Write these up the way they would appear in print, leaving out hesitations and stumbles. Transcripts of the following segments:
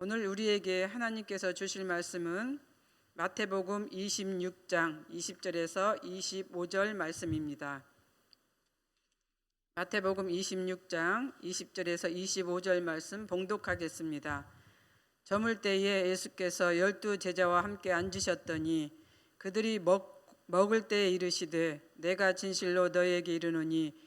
오늘 우리에게 하나님께서 주실 말씀은 마태복음 26장 20절에서 25절 말씀입니다. 마태복음 26장 20절에서 25절 말씀 봉독하겠습니다. 저물 때에 예수께서 12 제자와 함께 앉으셨더니 그들이 먹을 때에 이르시되 내가 진실로 너희에게 이르노니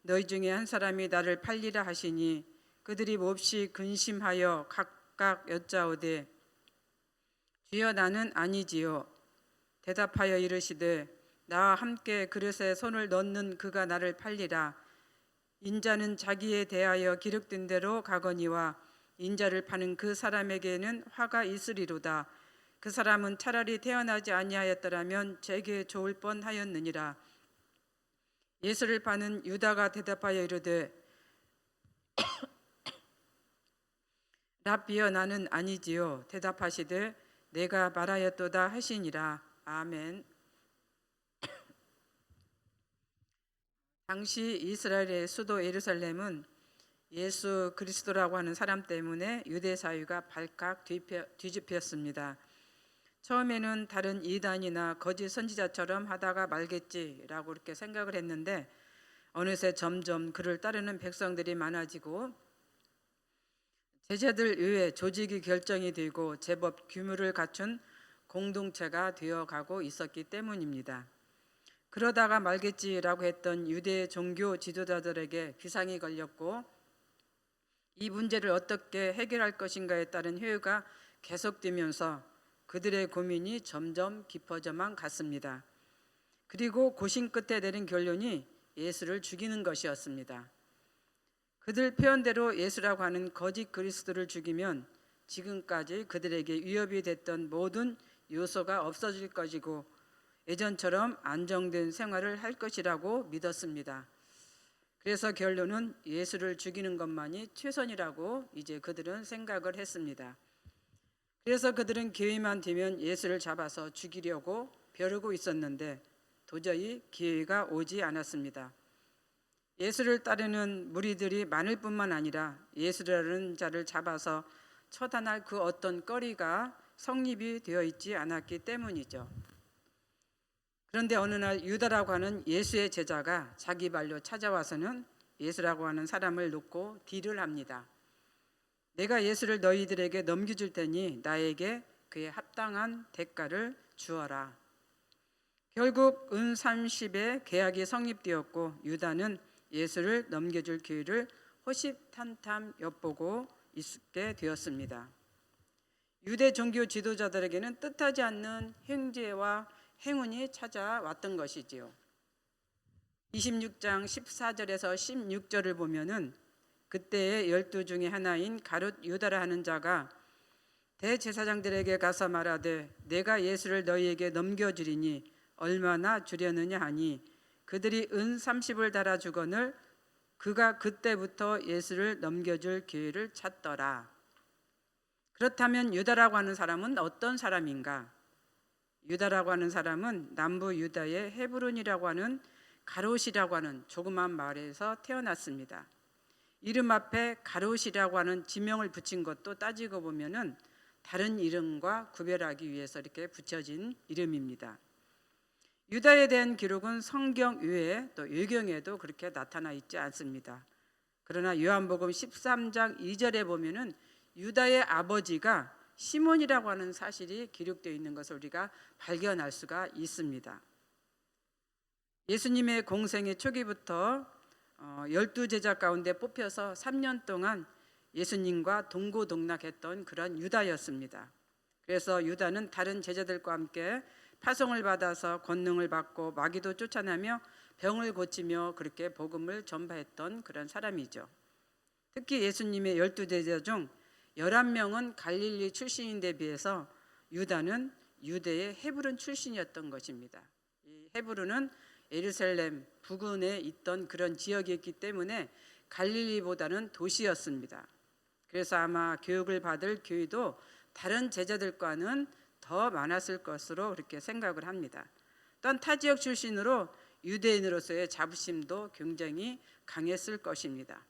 너희 중에 한 사람이 나를 팔리라 하시니 그들이 몹시 근심하여 각각 여짜오되 주여 나는 아니지요. 대답하여 이르시되 나와 함께 그릇에 손을 넣는 그가 나를 팔리라. 인자는 자기에 대하여 기록된 대로 가거니와 인자를 파는 그 사람에게는 화가 있으리로다. 그 사람은 차라리 태어나지 아니하였더라면 제게 좋을 뻔하였느니라. 예수를 파는 유다가 대답하여 이르되 랍비여 나는 아니지요. 대답하시되 내가 말하였도다 하시니라. 아멘. 당시 이스라엘의 수도 예루살렘은 예수 그리스도라고 하는 사람 때문에 유대 사회가 발칵 뒤집혔습니다. 처음에는 다른 이단이나 거짓 선지자처럼 하다가 말겠지라고 이렇게 생각을 했는데 어느새 점점 그를 따르는 백성들이 많아지고 제자들 외에 조직이 결정이 되고 제법 규모를 갖춘 공동체가 되어가고 있었기 때문입니다. 그러다가 말겠지라고 했던 유대 종교 지도자들에게 비상이 걸렸고 이 문제를 어떻게 해결할 것인가에 따른 회의가 계속되면서 그들의 고민이 점점 깊어져만 갔습니다. 그리고 고심 끝에 내린 결론이 예수를 죽이는 것이었습니다. 그들 표현대로 예수라고 하는 거짓 그리스도를 죽이면 지금까지 그들에게 위협이 됐던 모든 요소가 없어질 것이고 예전처럼 안정된 생활을 할 것이라고 믿었습니다. 그래서 결론은 예수를 죽이는 것만이 최선이라고 이제 그들은 생각을 했습니다. 그래서 그들은 기회만 되면 예수를 잡아서 죽이려고 벼르고 있었는데 도저히 기회가 오지 않았습니다. 예수를 따르는 무리들이 많을 뿐만 아니라 예수라는 자를 잡아서 처단할 그 어떤 거리가 성립이 되어 있지 않았기 때문이죠. 그런데 어느 날 유다라고 하는 예수의 제자가 자기 발로 찾아와서는 예수라고 하는 사람을 놓고 딜을 합니다. 내가 예수를 너희들에게 넘겨줄 테니 나에게 그에 합당한 대가를 주어라. 결국 은 30의 계약이 성립되었고 유다는 예수를 넘겨줄 기회를 호시탐탐 엿보고 있게 되었습니다. 유대 종교 지도자들에게는 뜻하지 않는 행제와 행운이 찾아왔던 것이지요. 26장 14절에서 16절을 보면은 그때의 12 중에 하나인 가룟 유다라 하는 자가 대제사장들에게 가서 말하되 내가 예수를 너희에게 넘겨주리니 얼마나 주려느냐 하니 그들이 은 30을 달아주거늘 그가 그때부터 예수를 넘겨줄 기회를 찾더라. 그렇다면 유다라고 하는 사람은 어떤 사람인가? 유다라고 하는 사람은 남부 유다의 헤브론이라고 하는 가롯이라고 하는 조그만 마을에서 태어났습니다. 이름 앞에 가롯이라고 하는 지명을 붙인 것도 따지고 보면은 다른 이름과 구별하기 위해서 이렇게 붙여진 이름입니다. 유다에 대한 기록은 성경 외에 또 유경에도 그렇게 나타나 있지 않습니다. 그러나 요한복음 13장 2절에 보면은 유다의 아버지가 시몬이라고 하는 사실이 기록되어 있는 것을 우리가 발견할 수가 있습니다. 예수님의 공생의 초기부터 12 제자 가운데 뽑혀서 3년 동안 예수님과 동고동락했던 그런 유다였습니다. 그래서 유다는 다른 제자들과 함께 파송을 받아서 권능을 받고 마귀도 쫓아내며 병을 고치며 그렇게 복음을 전파했던 그런 사람이죠. 특히 예수님의 12 제자 중 11명은 갈릴리 출신인데 비해서 유다는 유대의 헤브론 출신이었던 것입니다. 이 헤브론은 예루살렘 부근에 있던 그런 지역이었기 때문에 갈릴리보다는 도시였습니다. 그래서 아마 교육을 받을 교회도 다른 제자들과는 더 많았을 것으로 그렇게 생각을 합니다. 또한 타 지역 출신으로 유대인으로서의 자부심도 굉장히 강했을 것입니다.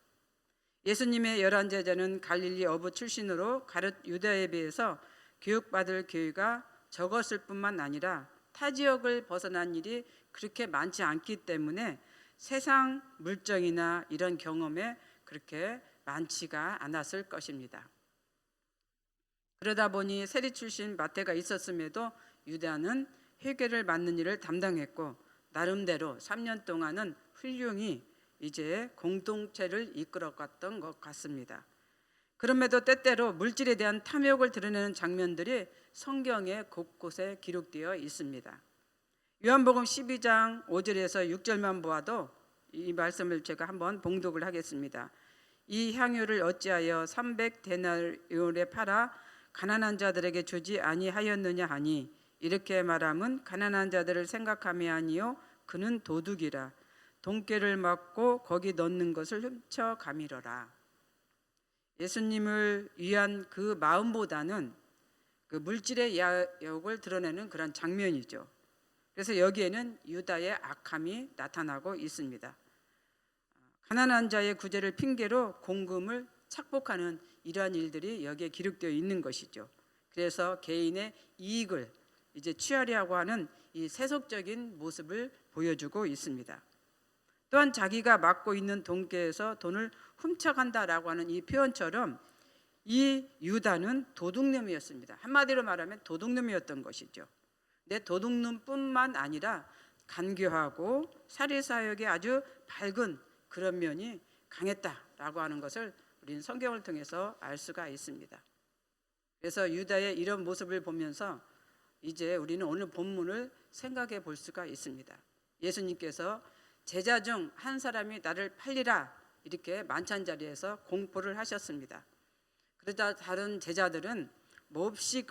예수님의 11제자는 갈릴리 어부 출신으로 가룟 유다에 비해서 교육받을 기회가 적었을 뿐만 아니라 타 지역을 벗어난 일이 그렇게 많지 않기 때문에 세상 물정이나 이런 경험에 그렇게 많지가 않았을 것입니다. 그러다 보니 세리 출신 마태가 있었음에도 유다는 회개를 맡는 일을 담당했고 나름대로 3년 동안은 훌륭히 이제 공동체를 이끌어갔던 것 같습니다. 그럼에도 때때로 물질에 대한 탐욕을 드러내는 장면들이 성경에 곳곳에 기록되어 있습니다. 요한복음 12장 5절에서 6절만 보아도 이 말씀을 제가 한번 봉독을 하겠습니다. 이 향유를 어찌하여 300데나리온에 팔아 가난한 자들에게 주지 아니하였느냐 하니 이렇게 말함은 가난한 자들을 생각함이 아니요 그는 도둑이라 돈꾀를 맞고 거기 넣는 것을 훔쳐가미러라. 예수님을 위한 그 마음보다는 그 물질의 야욕을 드러내는 그런 장면이죠. 그래서 여기에는 유다의 악함이 나타나고 있습니다. 가난한 자의 구제를 핑계로 공금을 착복하는 이러한 일들이 여기에 기록되어 있는 것이죠. 그래서 개인의 이익을 이제 취하려고 하는 이 세속적인 모습을 보여주고 있습니다. 또한 자기가 맡고 있는 돈께에서 돈을 훔쳐간다라고 하는 이 표현처럼 이 유다는 도둑놈이었습니다. 한마디로 말하면 도둑놈이었던 것이죠. 내 도둑놈뿐만 아니라 간교하고 사리사욕에 아주 밝은 그런 면이 강했다라고 하는 것을 우리는 성경을 통해서 알 수가 있습니다. 그래서 유다의 이런 모습을 보면서 이제 우리는 오늘 본문을 생각해 볼 수가 있습니다. 예수님께서 제자 중 한 사람이 나를 팔리라 이렇게 만찬 자리에서 공포를 하셨습니다. 그러자 다른 제자들은 몹시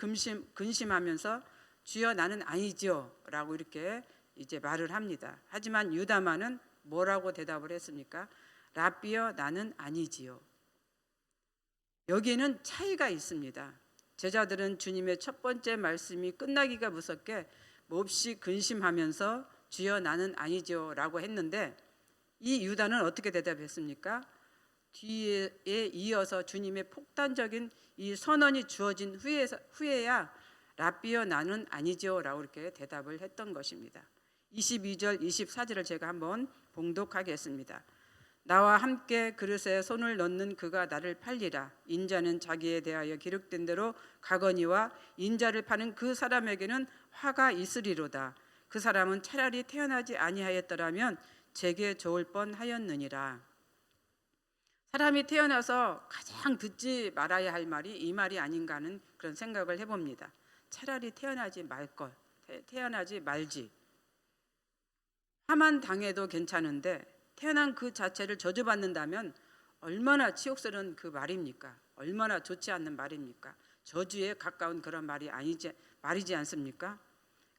근심하면서 주여 나는 아니지요 라고 이렇게 이제 말을 합니다. 하지만 유다만은 뭐라고 대답을 했습니까? 랍비여 나는 아니지요. 여기에는 차이가 있습니다. 제자들은 주님의 첫 번째 말씀이 끝나기가 무섭게 몹시 근심하면서 주여 나는 아니지요 라고 했는데 이 유다는 어떻게 대답했습니까? 뒤에 이어서 주님의 폭탄적인 이 선언이 주어진 후에야 랍비여 나는 아니지요 라고 이렇게 대답을 했던 것입니다. 22절 24절을 제가 한번 봉독하겠습니다. 나와 함께 그릇에 손을 넣는 그가 나를 팔리라. 인자는 자기에 대하여 기록된 대로 가거니와 인자를 파는 그 사람에게는 화가 있으리로다. 그 사람은 차라리 태어나지 아니하였더라면 제게 좋을 뻔하였느니라. 사람이 태어나서 가장 듣지 말아야 할 말이 이 말이 아닌가 하는 그런 생각을 해봅니다. 차라리 태어나지 말걸, 태어나지 말지. 화만 당해도 괜찮은데 태어난 그 자체를 저주받는다면 얼마나 치욕스러운 그 말입니까? 얼마나 좋지 않는 말입니까? 저주에 가까운 그런 말이지 않습니까?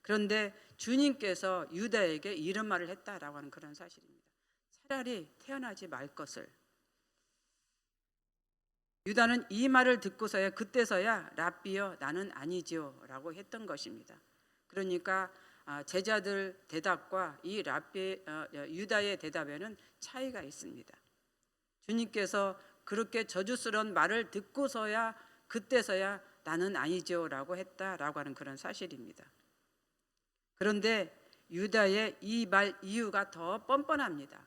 그런데 주님께서 유다에게 이런 말을 했다라고 하는 그런 사실입니다. 차라리 태어나지 말 것을. 유다는 이 말을 듣고서야 그때서야 랍비여 나는 아니지요 라고 했던 것입니다. 그러니까 제자들 대답과 이 유다의 대답에는 차이가 있습니다. 주님께서 그렇게 저주스러운 말을 듣고서야 그때서야 나는 아니지요 라고 했다라고 하는 그런 사실입니다. 그런데 유다의 이 말 이유가 더 뻔뻔합니다.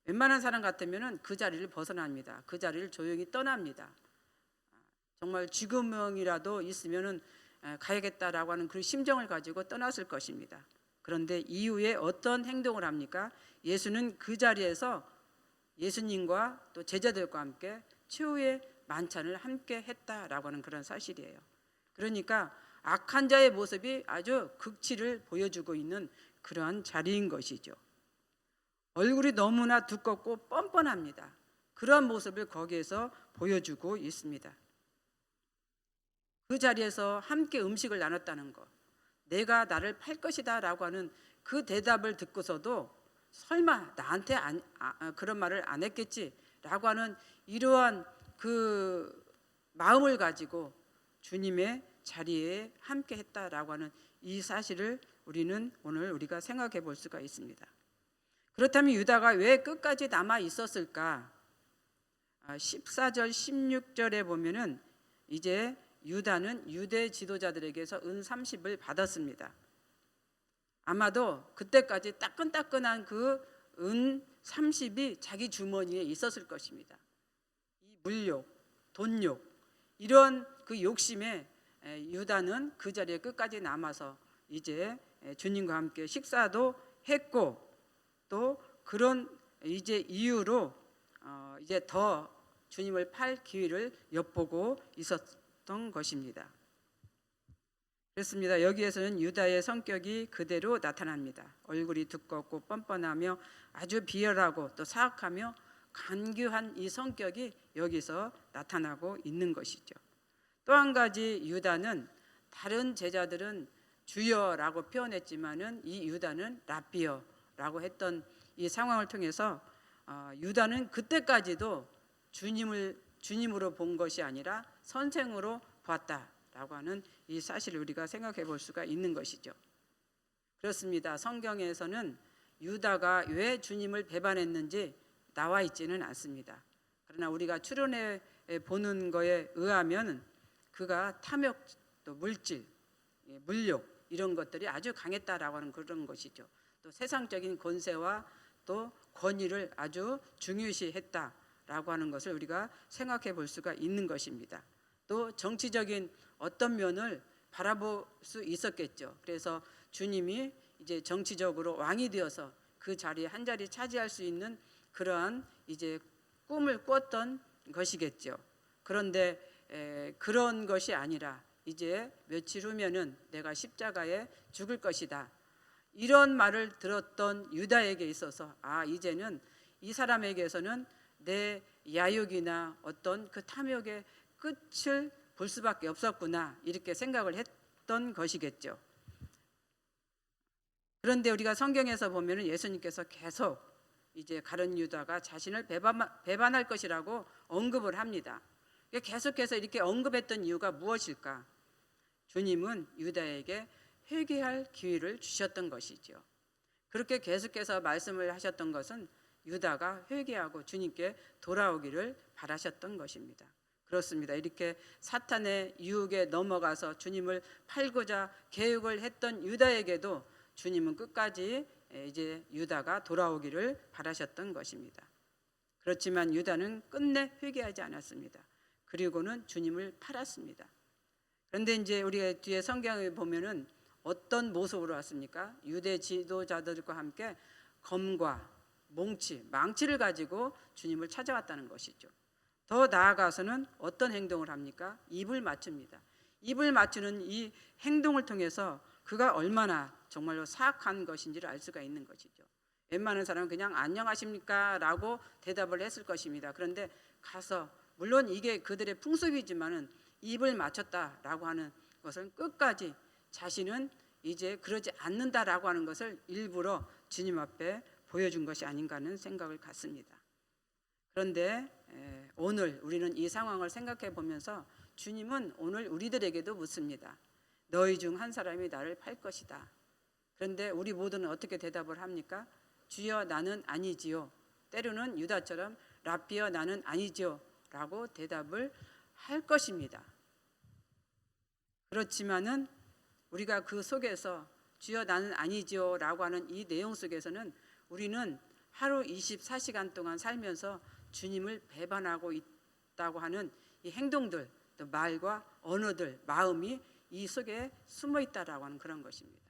웬만한 사람 같으면 그 자리를 벗어납니다. 그 자리를 조용히 떠납니다. 정말 쥐구멍이라도 있으면 가야겠다라고 하는 그 심정을 가지고 떠났을 것입니다. 그런데 이후에 어떤 행동을 합니까? 예수는 그 자리에서 예수님과 또 제자들과 함께 최후의 만찬을 함께 했다라고 하는 그런 사실이에요. 그러니까 악한 자의 모습이 아주 극치를 보여주고 있는 그러한 자리인 것이죠. 얼굴이 너무나 두껍고 뻔뻔합니다. 그런 모습을 거기에서 보여주고 있습니다. 그 자리에서 함께 음식을 나눴다는 것, 내가 나를 팔 것이다 라고 하는 그 대답을 듣고서도 설마 나한테 그런 말을 안 했겠지 라고 하는 이러한 그 마음을 가지고 주님의 자리에 함께 했다라고 하는 이 사실을 우리는 오늘 우리가 생각해 볼 수가 있습니다. 그렇다면 유다가 왜 끝까지 남아 있었을까? 14절 16절에 보면은 이제 유다는 유대 지도자들에게서 은 30을 받았습니다. 아마도 그때까지 따끈따끈한 그 은 30이 자기 주머니에 있었을 것입니다. 이 물욕, 돈욕 이런 그 욕심에 유다는 그 자리에 끝까지 남아서 이제 주님과 함께 식사도 했고, 또 그런 이제 이유로 이제 더 주님을 팔 기회를 엿보고 있었던 것입니다. 그렇습니다. 여기에서는 유다의 성격이 그대로 나타납니다. 얼굴이 두껍고 뻔뻔하며 아주 비열하고 또 사악하며 간교한 이 성격이 여기서 나타나고 있는 것이죠. 또 한 가지 유다는 다른 제자들은 주여라고 표현했지만은 이 유다는 랍비여라고 했던 이 상황을 통해서 유다는 그때까지도 주님으로 본 것이 아니라 선생으로 봤다라고 하는 이 사실을 우리가 생각해 볼 수가 있는 것이죠. 그렇습니다. 성경에서는 유다가 왜 주님을 배반했는지 나와 있지는 않습니다. 그러나 우리가 추론해 보는 거에 의하면 그가 탐욕, 또 물질, 물욕 이런 것들이 아주 강했다라고 하는 그런 것이죠. 또 세상적인 권세와 또 권위를 아주 중요시했다라고 하는 것을 우리가 생각해 볼 수가 있는 것입니다. 또 정치적인 어떤 면을 바라볼 수 있었겠죠. 그래서 주님이 이제 정치적으로 왕이 되어서 그 자리에 한 자리 차지할 수 있는 그러한 이제 꿈을 꾸었던 것이겠죠. 그런데 그런 것이 아니라 이제 며칠 후면은 내가 십자가에 죽을 것이다. 이런 말을 들었던 유다에게 있어서 이제는 이 사람에게서는 내 야욕이나 어떤 그 탐욕의 끝을 볼 수밖에 없었구나 이렇게 생각을 했던 것이겠죠. 그런데 우리가 성경에서 보면은 예수님께서 계속 이제 가룟 유다가 자신을 배반할 것이라고 언급을 합니다. 계속해서 이렇게 언급했던 이유가 무엇일까? 주님은 유다에게 회개할 기회를 주셨던 것이죠. 그렇게 계속해서 말씀을 하셨던 것은 유다가 회개하고 주님께 돌아오기를 바라셨던 것입니다. 그렇습니다. 이렇게 사탄의 유혹에 넘어가서 주님을 팔고자 계획을 했던 유다에게도 주님은 끝까지 이제 유다가 돌아오기를 바라셨던 것입니다. 그렇지만 유다는 끝내 회개하지 않았습니다. 그리고는 주님을 팔았습니다. 그런데 이제 우리가 뒤에 성경에 보면은 어떤 모습으로 왔습니까? 유대 지도자들과 함께 검과 몽치, 망치를 가지고 주님을 찾아왔다는 것이죠. 더 나아가서는 어떤 행동을 합니까? 입을 맞춥니다. 입을 맞추는 이 행동을 통해서 그가 얼마나 정말로 사악한 것인지를 알 수가 있는 것이죠. 웬만한 사람은 그냥 안녕하십니까? 라고 대답을 했을 것입니다. 그런데 가서 물론 이게 그들의 풍습이지만은 입을 맞췄다라고 하는 것은 끝까지 자신은 이제 그러지 않는다라고 하는 것을 일부러 주님 앞에 보여준 것이 아닌가 하는 생각을 갖습니다. 그런데 오늘 우리는 이 상황을 생각해 보면서 주님은 오늘 우리들에게도 묻습니다. 너희 중 한 사람이 나를 팔 것이다. 그런데 우리 모두는 어떻게 대답을 합니까? 주여 나는 아니지요. 때로는 유다처럼 랍비여 나는 아니지요 라고 대답을 할 것입니다. 그렇지만은 우리가 그 속에서 주여 나는 아니지요 라고 하는 이 내용 속에서는 우리는 하루 24시간 동안 살면서 주님을 배반하고 있다고 하는 이 행동들, 또 말과 언어들, 마음이 이 속에 숨어 있다라고 하는 그런 것입니다.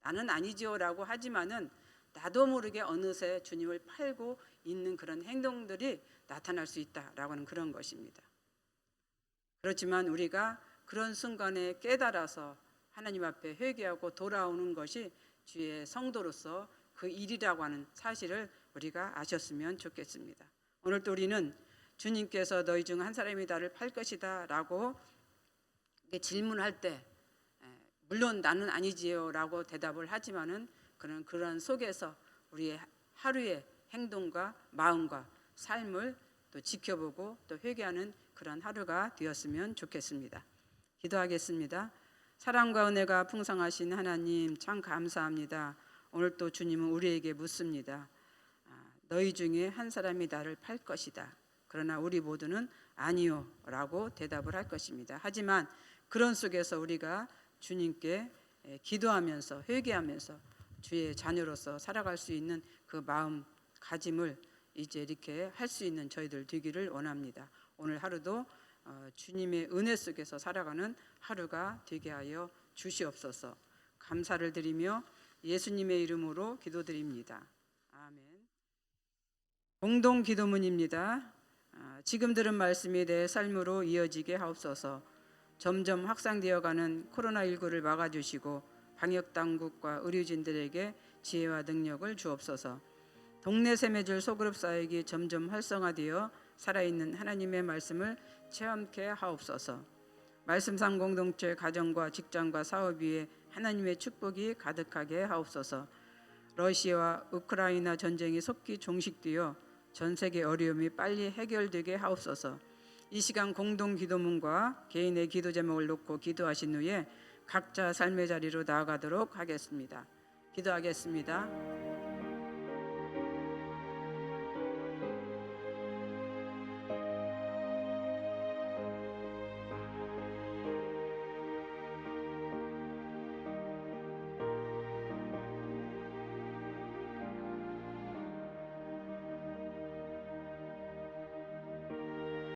나는 아니지요라고 하지만은 나도 모르게 어느새 주님을 팔고 있는 그런 행동들이 나타날 수 있다라고 하는 그런 것입니다. 그렇지만 우리가 그런 순간에 깨달아서 하나님 앞에 회개하고 돌아오는 것이 주의 성도로서 그 일이라고 하는 사실을 우리가 아셨으면 좋겠습니다. 오늘도 우리는 주님께서 너희 중 한 사람이 나를 팔 것이다 라고 질문할 때 물론 나는 아니지요 라고 대답을 하지만은 그런 속에서 우리의 하루의 행동과 마음과 삶을 또 지켜보고 또 회개하는 그런 하루가 되었으면 좋겠습니다. 기도하겠습니다. 사랑과 은혜가 풍성하신 하나님 참 감사합니다. 오늘 또 주님은 우리에게 묻습니다. 너희 중에 한 사람이 나를 팔 것이다. 그러나 우리 모두는 아니요 라고 대답을 할 것입니다. 하지만 그런 속에서 우리가 주님께 기도하면서 회개하면서 주의 자녀로서 살아갈 수 있는 그 마음가짐을 이제 이렇게 할 수 있는 저희들 되기를 원합니다. 오늘 하루도 주님의 은혜 속에서 살아가는 하루가 되게 하여 주시옵소서. 감사를 드리며 예수님의 이름으로 기도드립니다. 아멘. 공동 기도문입니다. 지금 들은 말씀이 내 삶으로 이어지게 하옵소서. 점점 확산되어가는 코로나19를 막아주시고 방역당국과 의료진들에게 지혜와 능력을 주옵소서. 동네 샘해줄 소그룹 사역이 점점 활성화되어 살아있는 하나님의 말씀을 체험케 하옵소서. 말씀상 공동체 가정과 직장과 사업 위에 하나님의 축복이 가득하게 하옵소서. 러시아와 우크라이나 전쟁이 속히 종식되어 전 세계 어려움이 빨리 해결되게 하옵소서. 이 시간 공동 기도문과 개인의 기도 제목을 놓고 기도하신 후에 각자 삶의 자리로 나아가도록 하겠습니다. 기도하겠습니다.